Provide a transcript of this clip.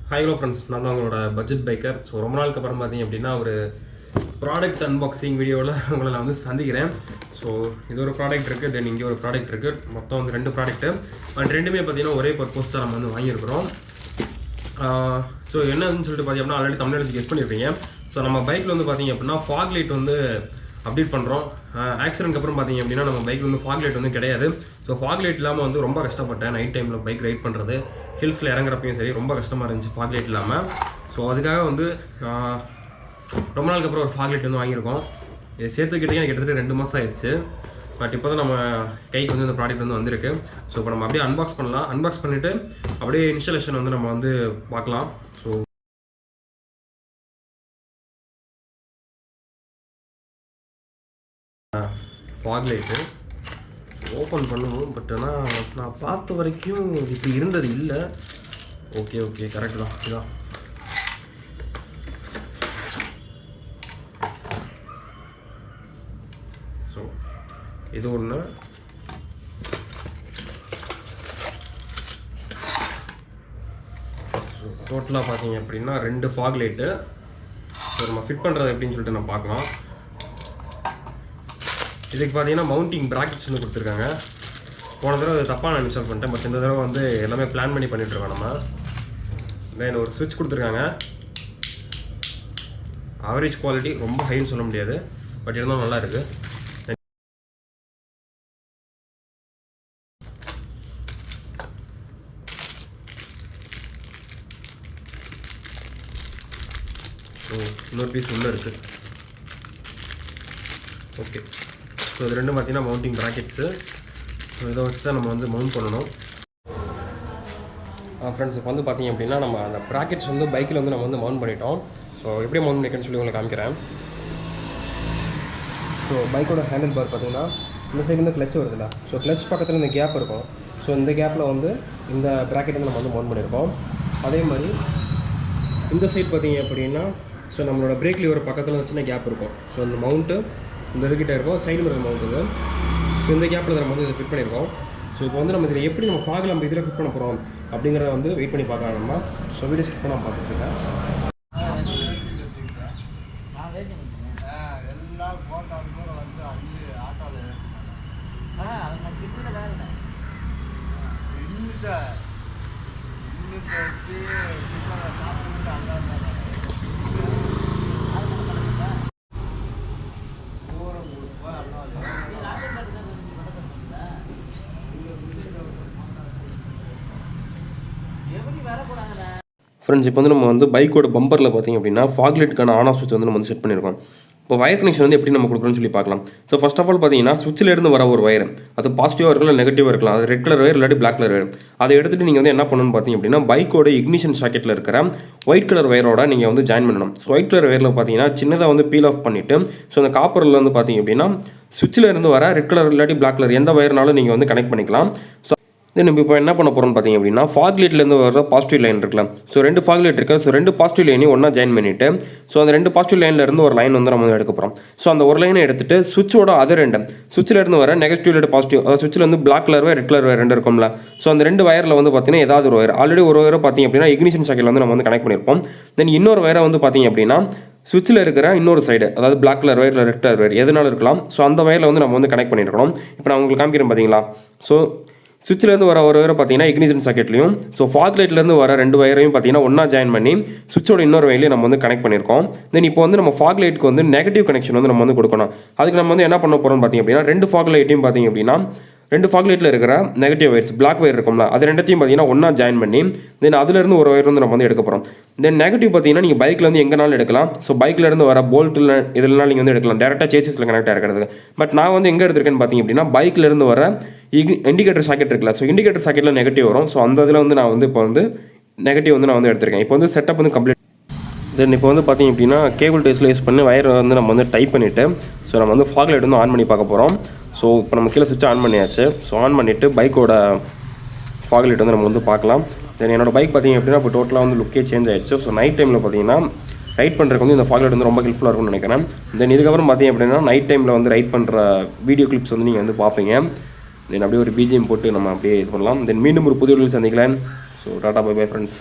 Hi hello friends, நான் தான் உங்களோட பட்ஜெட் பைக்கர். ஸோ ரொம்ப நாளுக்கு அப்புறம் பார்த்தீங்க அப்படின்னா ஒரு ப்ராடக்ட் அன்பாக்சிங் வீடியோவில் உங்களை நான் வந்து சந்திக்கிறேன். ஸோ இது ஒரு ப்ராடக்ட் இருக்குது, தென் இங்கே ஒரு ப்ராடக்ட் இருக்குது. மொத்தம் வந்து 2 ப்ராடக்ட்டு. அண்ட் ரெண்டுமே பார்த்தீங்கன்னா ஒரே பர்பஸ் தான் நம்ம வந்து வாங்கியிருக்கிறோம். ஸோ என்னன்னு சொல்லிட்டு பார்த்தீங்கன்னா ஆல்ரெடி தமிழ்நாடு கெஸ் பண்ணியிருப்பீங்க. ஸோ நம்ம பைக்கில் வந்து பார்த்தீங்க அப்படின்னா ஃபாக் லைட் வந்து அப்டேட் பண்ணுறோம். ஆக்சிடென்ட்க்கு அப்புறம் பார்த்தீங்க அப்படின்னா நம்ம பைக்கில் வந்து ஃபாக் லைட் வந்து கிடையாது. ஸோ ஃபாக் லைட் இல்லாமல் வந்து ரொம்ப கஷ்டப்பட்டேன். நைட் டைமில் பைக் ரைட் பண்ணுறது, ஹில்ஸில் இறங்குறப்பையும் சரி ரொம்ப கஷ்டமாக இருந்துச்சு ஃபாக் லைட் இல்லாமல். ஸோ அதுக்காக வந்து ரொம்ப நாளுக்கு அப்புறம் ஒரு ஃபாக் லைட் வந்து வாங்கியிருக்கோம். இது சேர்த்துக்கிட்டே எனக்கு கிட்டத்தட்ட 2 மாதம் ஆயிடுச்சு. பட் இப்போ தான் நம்ம கைக்கு வந்து இந்த ப்ராடக்ட் வந்து வந்திருக்கு. ஸோ இப்போ நம்ம அப்படியே அன்பாக்ஸ் பண்ணலாம். அன்பாக்ஸ் பண்ணிவிட்டு அப்படியே இன்ஸ்டாலேஷன் வந்து நம்ம வந்து பார்க்கலாம். ஸோ ஃபாக் லைட்டு ஓப்பன் பண்ணணும். பட் ஆனால் நான் பார்த்த வரைக்கும் இப்படி இருந்தது இல்லை. ஓகே கரெக்டு தான். இதான் ஸோ இது ஒன்று. ஸோ டோட்டலாக பார்த்தீங்க அப்படின்னா 2 ஃபாக் லைட்டு. ஸோ நம்ம ஃபிட் பண்ணுறது எப்படின்னு சொல்லிட்டு நம்ம பார்க்கலாம். இதுக்கு பார்த்தீங்கன்னா மவுண்டிங் ப்ராக்கெட்ஸ் வந்து கொடுத்துருக்காங்க. போன தடவை தப்பாக நான் இன்ஸ்டால் பண்ணிட்டேன். பட் இந்த தடவை வந்து எல்லாமே பிளான் பண்ணி பண்ணிட்டுருக்கோம் நம்ம. தென் ஒரு ஸ்விட்ச் கொடுத்துருக்காங்க. ஆவரேஜ் குவாலிட்டி ரொம்ப ஹைன்னு சொல்ல முடியாது, பட் இருந்தாலும் நல்லா இருக்குது. ஸோ இன்னொரு பீஸ் உள்ளே இருக்குது. ஓகே, ஸோ இது ரெண்டும் பார்த்தீங்கன்னா மவுண்டிங் ப்ராக்கெட்ஸு. ஸோ இதை வச்சு தான் நம்ம வந்து மவுண்ட் பண்ணணும். ஃப்ரெண்ட்ஸ், இப்போ வந்து பார்த்தீங்க அப்படின்னா நம்ம அந்த ப்ராக்கெட்ஸ் வந்து பைக்கில் வந்து நம்ம வந்து மவுண்ட் பண்ணிட்டோம். ஸோ எப்படி மவுண்ட் பண்ணிக்கணும்னு சொல்லி உங்களுக்கு காமிக்கிறேன். ஸோ பைக்கோட ஹேண்டில் பார் பார்த்தீங்கன்னா இந்த சைடு வந்து கிளச் வருதுல்ல. ஸோ கிளச் பக்கத்தில் இந்த கேப் இருக்கும். ஸோ இந்த கேப்பில் வந்து இந்த ப்ராக்கெட் வந்து நம்ம வந்து மவுண்ட் பண்ணியிருக்கோம். அதே மாதிரி இந்த சைட் பார்த்தீங்க அப்படின்னா ஸோ நம்மளோட பிரேக் லிவர் பக்கத்தில் சின்ன கேப் இருக்கும். ஸோ இந்த மவுண்ட்டு இந்த இதுக்கிட்ட இருக்கும், சைடு மிரர் மவுண்ட் இது. ஸோ இந்த கேப்பில் நம்ம வந்து இதை ஃபிட் பண்ணியிருக்கோம். ஸோ இப்போ வந்து நம்ம இதில் எப்படி நம்ம ஃபாகில் நம்ம இதில் ஃபிட் பண்ண போகிறோம் அப்படிங்கிறத வந்து வெயிட் பண்ணி பார்க்கலாம். நம்ம ஸோ வீடியோ ஸ்கிப் பண்ணாமல் பார்த்துருக்கேன். ஃப்ரெண்ட்ஸ், இப்போ வந்து நம்ம வந்து பைக்கோட பம்பரில் பார்த்திங்க அப்படின்னா ஃபாக் லைட்டுக்கான ஆன் ஆஃப் ஸ்விட்ச் வந்து நம்ம வந்து செட் பண்ணியிருக்கோம். இப்போ வயர் கனெக்ஷன் வந்து எப்படி நம்ம கொடுக்குறோன்னு சொல்லி பார்க்கலாம். ஸோ ஃபஸ்ட் ஆஃப் ஆல் பார்த்தீங்கன்னா ஸ்விட்சிலேருந்து வர ஒரு வயர், அது பாசிட்டிவாக இருக்கலாம், நெகட்டிவாக இருக்கலாம். அது ரெட் கலர் வயர் இல்லாட்டி பிளாக் கலர் வயர். அதை எடுத்துகிட்டு நீங்கள் வந்து என்ன பண்ணணும்னு பார்த்தீங்க அப்படின்னா பைக்கோட இக்னிஷன் சாக்கெட்டில் இருக்கிற ஒயிட் கலர் வயரோட நீங்கள் வந்து ஜாயின் பண்ணணும். ஸோ ஒயிட் கலர் வயரில் பார்த்தீங்கன்னா சின்னதாக வந்து பீல் ஆஃப் பண்ணிவிட்டு ஸோ அந்த காப்பரில் வந்து பார்த்தீங்க அப்படின்னா ஸ்விட்சில் இருந்து வர ரெட் கலர் இல்லாட்டி பிளாக் கலர் எந்த வயர்னாலும் நீங்கள் வந்து கனெக்ட் பண்ணிக்கலாம். ஸோ தென் நம்ம இப்போ என்ன பண்ண போகிறோம்னு பார்த்தீங்க அப்படின்னா ஃபாக் லைட்லேருந்து வர பாசிட்டிவ் லைன் இருக்கலாம். ஸோ 2 ஃபாக் லைட் இருக்குது. ஸோ 2 பாசிட்டிவ் லைனையும் ஒன்றா ஜாயின் பண்ணிவிட்டு ஸோ அந்த 2 பாசிட்டிவ் லைன்லேருந்து ஒரு லைன் வந்து நம்ம எடுக்க போகிறோம். ஸோ அந்த ஒரு லைனை எடுத்துகிட்டு சுவிட்சோட அதர் ரெண்டு சுவிட்சிலேருந்து வர நெகட்டிவ் இல்லாட்டி பாசிட்டிவ், அதாவது சுவிட்சில் வந்து black colour wire red colour wire 2 இருக்கும்ல. ஸோ அந்த 2 வயரில் வந்து பார்த்தீங்கன்னா ஏதாவது ஒரு வயர், ஆல்ரெடி ஒரு வயரை பார்த்தீங்க அப்படின்னா இக்னிஷன் சாக்கெட்டில் வந்து நம்ம வந்து கனெக்ட் பண்ணியிருப்போம். தென் இன்னொரு வயரை வந்து பார்த்தீங்க அப்படின்னா சுவிட்சில் இருக்கிற இன்னொரு சைடு, அதாவது பிளாக் கலர் வயர் இல்லை ரெட் கலர் வயர் எதுனாலும் இருக்கலாம். ஸோ அந்த வயரில் வந்து நம்ம வந்து கனெக்ட் பண்ணியிருக்கணும். இப்போ நான் உங்களுக்கு காமிக்கிறேன் பார்த்தீங்களா. ஸோ சுவிட்சிலேருந்து வர ஒரு வயரை பார்த்தீங்கன்னா இக்னிஷன் சாக்கெட்லையும், ஸோ ஃபாக் லைட்லேருந்து வர 2 வயரையும் பார்த்தீங்கன்னா ஒன்றா ஜாயின் பண்ணி சுவிட்சோட இன்னொரு வயர்லையும் நம்ம வந்து கனெக்ட் பண்ணியிருக்கோம். தென் இப்போ வந்து நம்ம ஃபாக் லைட்டுக்கு வந்து நெகட்டிவ் கனெக்ஷன் வந்து நம்ம வந்து கொடுக்கணும். அதுக்கு நம்ம வந்து என்ன பண்ண போகிறோம்னு பார்த்தீங்க அப்படின்னா 2 ஃபாக் லைட்டையும் பார்த்தீங்க அப்படின்னா 2 ஃபாக் லைட்டில் இருக்கிற நெகட்டிவ் வயர்ஸ் பிளாக் வயர் இருக்கும்ல, அது ரெண்டத்தையும் பார்த்தீங்கன்னா ஒன்றா ஜாயின் பண்ணி தென் அதிலிருந்து ஒரு வயர் வந்து நம்ம வந்து எடுக்க போகிறோம். தென் நெகட்டிவ் பார்த்தீங்கன்னா நீங்கள் பைக்கில் வந்து எங்கேனாலும் எடுக்கலாம். ஸோ பைக்கிலேருந்து வர போல்ட்டில் இதெல்லாம் நீங்கள் வந்து எடுக்கலாம், டேரெக்டாக சேசிஸில் கனெக்ட் ஆகிறது. பட் நான் வந்து எங்கே எடுத்திருக்கேன்னு பார்த்தீங்க அப்படின்னா பைக்கிலேருந்து வர இண்டிகேட்டர் சாக்கெட் இருக்குல்ல. ஸோ இண்டிகேட்டர் சாக்கெட்டில் நெகட்டிவ் வரும். ஸோ அந்த இதில் வந்து நான் வந்து இப்போ வந்து நெகட்டிவ் வந்து நான் வந்து எடுத்திருக்கேன். இப்போ வந்து செட்டப் வந்து கம்ப்ளீட். தென் இப்போ வந்து பார்த்திங்க அப்படின்னா கேபிள் டேஸில் யூஸ் பண்ணி வயர் வந்து நம்ம வந்து டைப் பண்ணிவிட்டு ஸோ நம்ம வந்து ஃபாக் லைட் வந்து ஆன் பண்ணி பார்க்க போகிறோம். ஸோ இப்போ நம்ம கீழே சுவிட்ச் ஆன் பண்ணியாச்சு. ஸோ ஆன் பண்ணிவிட்டு பைக்கோட ஃபாக் லைட் வந்து நம்ம வந்து பார்க்கலாம். தென் என்னோட பைக் பார்த்திங்க அப்படின்னா இப்போ டோட்டலாக வந்து லுக்கே சேஞ்ச் ஆகிடுச்சு. ஸோ நைட் டைமில் பார்த்திங்கன்னா ரைட் பண்ணுறதுக்கு வந்து இந்த ஃபாக் லைட் வந்து ரொம்ப ஹெல்ப்ஃபுல்லாக இருக்கும்னு நினைக்கிறேன். தென் இதுக்கப்புறம் பார்த்திங்க அப்படின்னா நைட் டைமில் வந்து ரைட் பண்ணுற வீடியோ கிளிப்ஸ் வந்து நீங்கள் வந்து பார்ப்பீங்க. தென் அப்படியே ஒரு பிஜிஎம் போட்டு நம்ம அப்படியே இது பண்ணலாம். தென் மீண்டும் ஒரு புதிய வீடியோவில் சந்திக்கலாம். So tata bye bye friends.